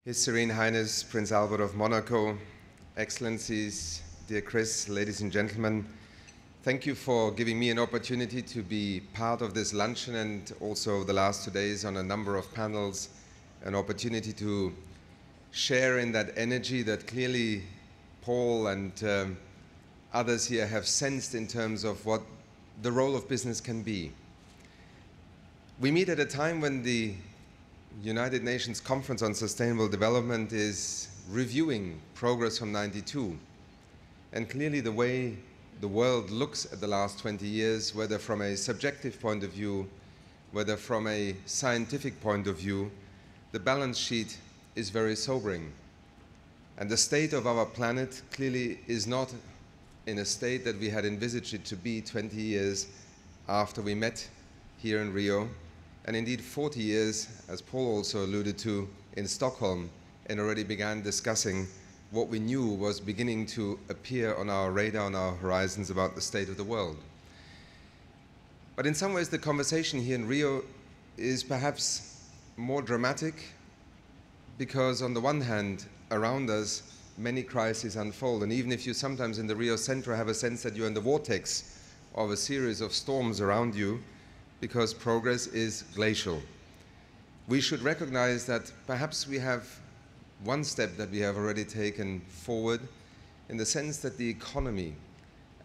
His Serene Highness Prince Albert of Monaco, Excellencies, dear Chris, ladies and gentlemen, thank you for giving me an opportunity to be part of this luncheon and also the last 2 days on a number of panels, an opportunity to share in that energy that clearly Paul and others here have sensed in terms of what the role of business can be. We meet at a time when the United Nations Conference on Sustainable Development is reviewing progress from '92. And clearly the way the world looks at the last 20 years, whether from a subjective point of view, whether from a scientific point of view, the balance sheet is very sobering. And the state of our planet clearly is not in a state that we had envisaged it to be 20 years after we met here in Rio. And indeed 40 years, as Paul also alluded to, in Stockholm, and already began discussing what we knew was beginning to appear on our radar, on our horizons about the state of the world. But in some ways the conversation here in Rio is perhaps more dramatic because on the one hand, around us, many crises unfold. And even if you sometimes in the Rio Centro have a sense that you're in the vortex of a series of storms around you, because progress is glacial. We should recognize that perhaps we have one step that we have already taken forward in the sense that the economy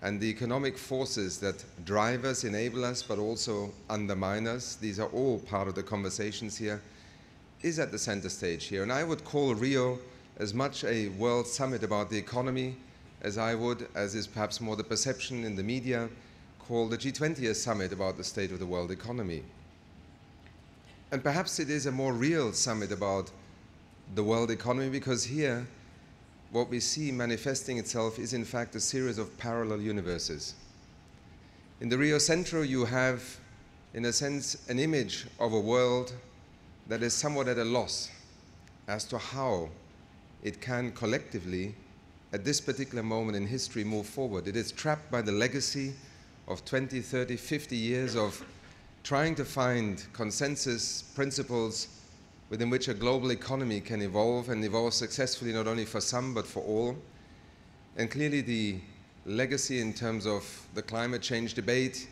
and the economic forces that drive us, enable us, but also undermine us, these are all part of the conversations here, is at the center stage here. And I would call Rio as much a world summit about the economy as I would, as is perhaps more the perception in the media, called the G20 summit about the state of the world economy. And perhaps it is a more real summit about the world economy because here what we see manifesting itself is in fact a series of parallel universes. In the Rio Centro you have, in a sense, an image of a world that is somewhat at a loss as to how it can collectively, at this particular moment in history, move forward. It is trapped by the legacy of 20, 30, 50 years of trying to find consensus principles within which a global economy can evolve and evolve successfully not only for some but for all. And clearly the legacy in terms of the climate change debate,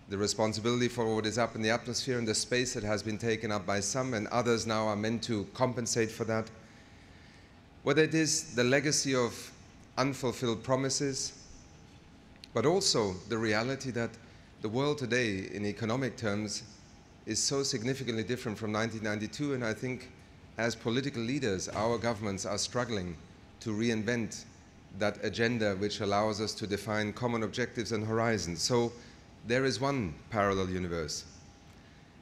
the responsibility for what is up in the atmosphere and the space that has been taken up by some and others now are meant to compensate for that. Whether it is the legacy of unfulfilled promises, but also the reality that the world today, in economic terms, is so significantly different from 1992, and I think as political leaders, our governments are struggling to reinvent that agenda which allows us to define common objectives and horizons. So there is one parallel universe.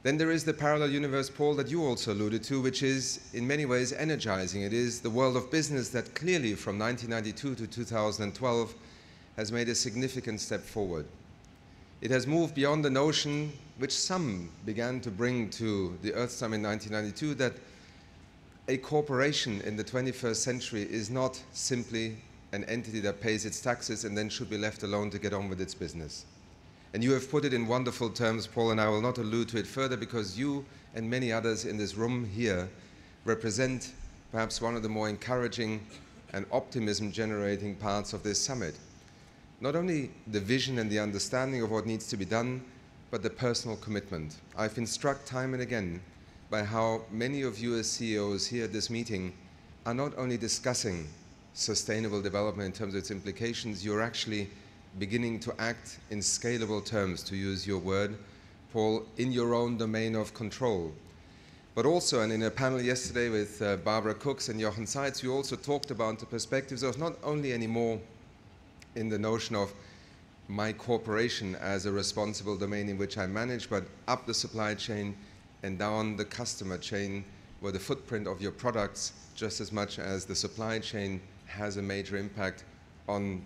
Then there is the parallel universe, Paul, that you also alluded to, which is in many ways energizing. It is the world of business that clearly from 1992 to 2012 has made a significant step forward. It has moved beyond the notion, which some began to bring to the Earth Summit in 1992, that a corporation in the 21st century is not simply an entity that pays its taxes and then should be left alone to get on with its business. And you have put it in wonderful terms, Paul, and I will not allude to it further because you and many others in this room here represent perhaps one of the more encouraging and optimism-generating parts of this summit. Not only the vision and the understanding of what needs to be done, but the personal commitment. I've been struck time and again by how many of you as CEOs here at this meeting are not only discussing sustainable development in terms of its implications, you're actually beginning to act in scalable terms, to use your word, Paul, in your own domain of control. But also, and in a panel yesterday with Barbara Cooks and Jochen Seitz, we also talked about the perspectives of not only anymore in the notion of my corporation as a responsible domain in which I manage, but up the supply chain and down the customer chain, where the footprint of your products, just as much as the supply chain, has a major impact on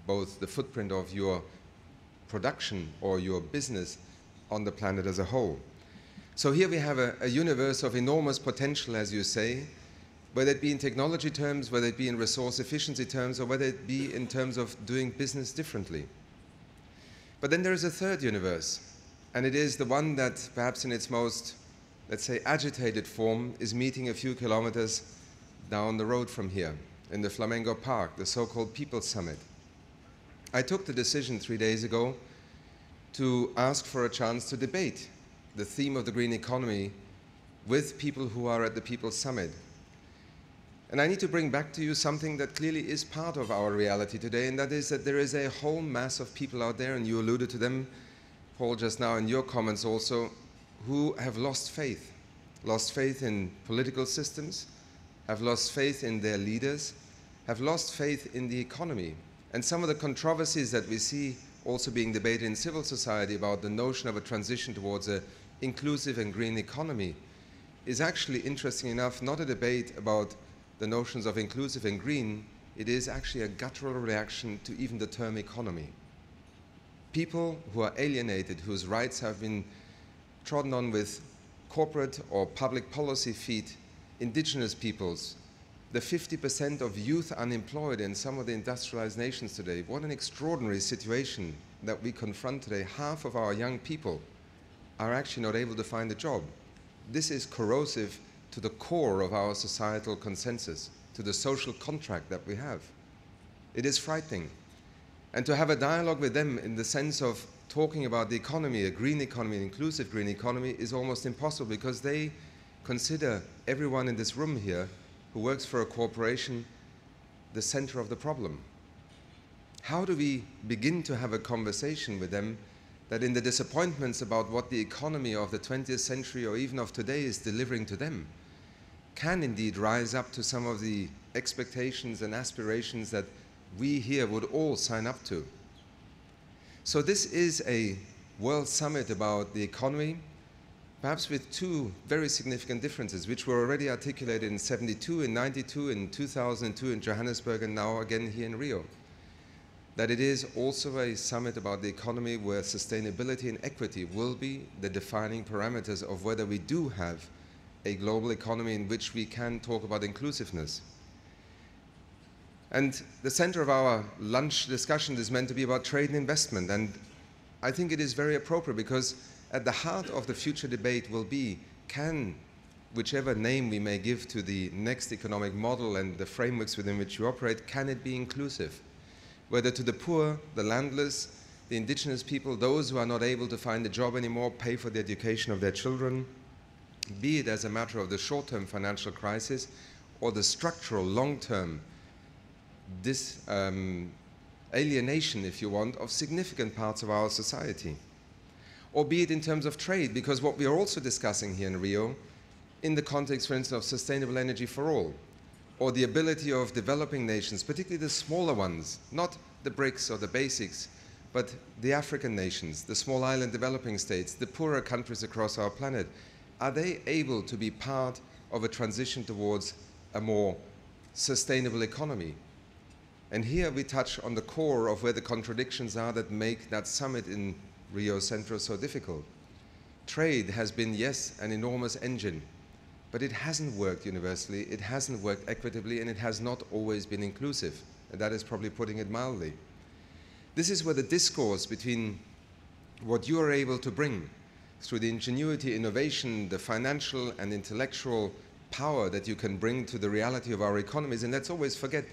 both the footprint of your production or your business on the planet as a whole. So here we have a universe of enormous potential, as you say, whether it be in technology terms, whether it be in resource efficiency terms, or whether it be in terms of doing business differently. But then there is a third universe, and it is the one that perhaps in its most, let's say, agitated form is meeting a few kilometers down the road from here, in the Flamengo Park, the so-called People's Summit. I took the decision 3 days ago to ask for a chance to debate the theme of the green economy with people who are at the People's Summit. And I need to bring back to you something that clearly is part of our reality today, and that is that there is a whole mass of people out there, and you alluded to them, Paul, just now in your comments also, who have lost faith in political systems, have lost faith in their leaders, have lost faith in the economy. And some of the controversies that we see also being debated in civil society about the notion of a transition towards an inclusive and green economy is actually, interesting enough, not a debate about the notions of inclusive and green. It is actually a guttural reaction to even the term economy. People who are alienated, whose rights have been trodden on with corporate or public policy feet, indigenous peoples, the 50% of youth unemployed in some of the industrialized nations today. What an extraordinary situation that we confront today. Half of our young people are actually not able to find a job. This is corrosive to the core of our societal consensus, to the social contract that we have. It is frightening. And to have a dialogue with them in the sense of talking about the economy, a green economy, an inclusive green economy, is almost impossible, because they consider everyone in this room here who works for a corporation the center of the problem. How do we begin to have a conversation with them that in the disappointments about what the economy of the 20th century or even of today is delivering to them can indeed rise up to some of the expectations and aspirations that we here would all sign up to? So this is a World Summit about the economy, perhaps with two very significant differences, which were already articulated in 72, in 92, in 2002 in Johannesburg, and now again here in Rio. That it is also a summit about the economy where sustainability and equity will be the defining parameters of whether we do have a global economy in which we can talk about inclusiveness. And the center of our lunch discussion is meant to be about trade and investment. And I think it is very appropriate, because at the heart of the future debate will be, can, whichever name we may give to the next economic model and the frameworks within which you operate, can it be inclusive? Whether to the poor, the landless, the indigenous people, those who are not able to find a job anymore, pay for the education of their children, be it as a matter of the short-term financial crisis or the structural long-term alienation, if you want, of significant parts of our society. Or be it in terms of trade, because what we are also discussing here in Rio, in the context, for instance, of sustainable energy for all, or the ability of developing nations, particularly the smaller ones, not the BRICS or the basics, but the African nations, the small island developing states, the poorer countries across our planet, are they able to be part of a transition towards a more sustainable economy? And here we touch on the core of where the contradictions are that make that summit in Rio Centro so difficult. Trade has been, yes, an enormous engine, but it hasn't worked universally, it hasn't worked equitably, and it has not always been inclusive. And that is probably putting it mildly. This is where the discourse between what you are able to bring through the ingenuity, innovation, the financial and intellectual power that you can bring to the reality of our economies. And let's always forget,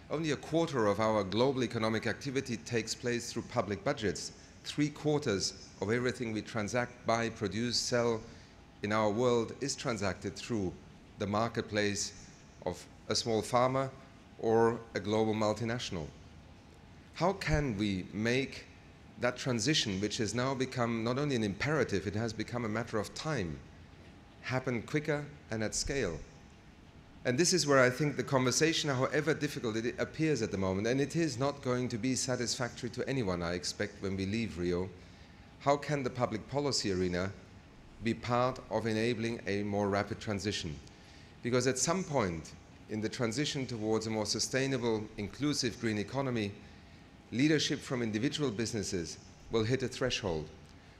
only a quarter of our global economic activity takes place through public budgets. 3/4 of everything we transact, buy, produce, sell in our world is transacted through the marketplace of a small farmer or a global multinational. How can we make that transition, which has now become not only an imperative, it has become a matter of time, happen quicker and at scale? And this is where I think the conversation, however difficult it appears at the moment, and it is not going to be satisfactory to anyone, I expect, when we leave Rio, how can the public policy arena be part of enabling a more rapid transition? Because at some point in the transition towards a more sustainable, inclusive green economy, leadership from individual businesses will hit a threshold.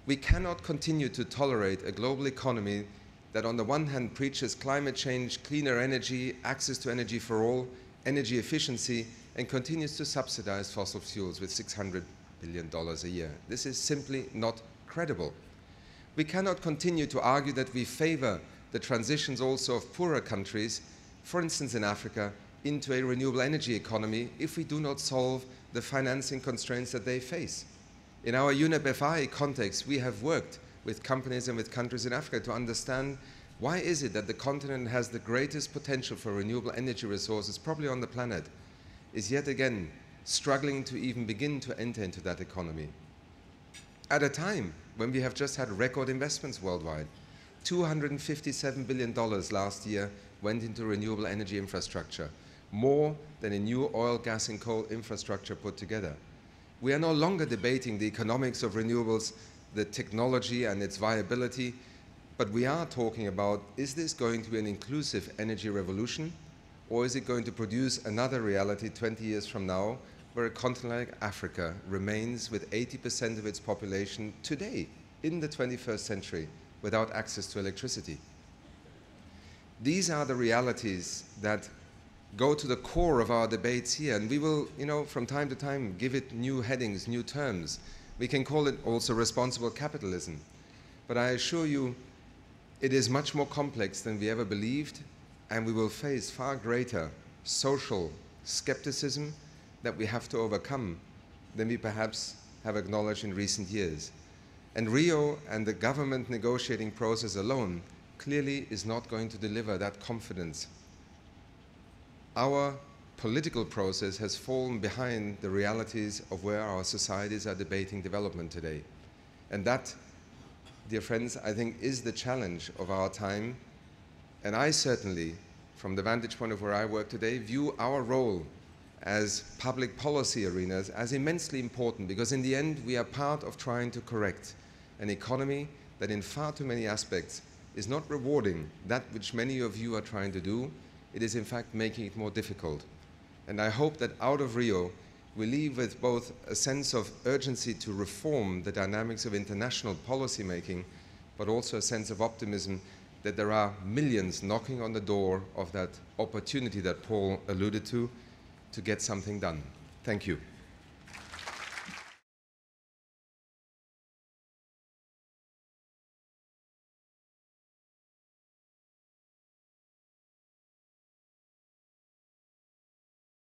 We cannot continue to tolerate a global economy that on the one hand preaches climate change, cleaner energy, access to energy for all, energy efficiency, and continues to subsidize fossil fuels with $600 billion a year. This is simply not credible. We cannot continue to argue that we favor the transitions also of poorer countries for instance in Africa, into a renewable energy economy if we do not solve the financing constraints that they face. In our UNEP FI context, we have worked with companies and with countries in Africa to understand why is it that the continent has the greatest potential for renewable energy resources probably on the planet, is yet again struggling to even begin to enter into that economy. At a time when we have just had record investments worldwide, $257 billion last year went into renewable energy infrastructure, more than in new oil, gas and coal infrastructure put together. We are no longer debating the economics of renewables, the technology and its viability, but we are talking about, is this going to be an inclusive energy revolution, or is it going to produce another reality 20 years from now, where a continent like Africa remains with 80% of its population today, in the 21st century, without access to electricity? These are the realities that go to the core of our debates here, and we will, from time to time give it new headings, new terms. We can call it also responsible capitalism. But I assure you, it is much more complex than we ever believed, and we will face far greater social skepticism that we have to overcome than we perhaps have acknowledged in recent years. And Rio and the government negotiating process alone clearly is not going to deliver that confidence. Our political process has fallen behind the realities of where our societies are debating development today. And that, dear friends, I think is the challenge of our time. And I certainly, from the vantage point of where I work today, view our role as public policy arenas as immensely important, because in the end we are part of trying to correct an economy that in far too many aspects is not rewarding that which many of you are trying to do. It is in fact making it more difficult. And I hope that out of Rio we leave with both a sense of urgency to reform the dynamics of international policy making, but also a sense of optimism that there are millions knocking on the door of that opportunity that Paul alluded to get something done. Thank you.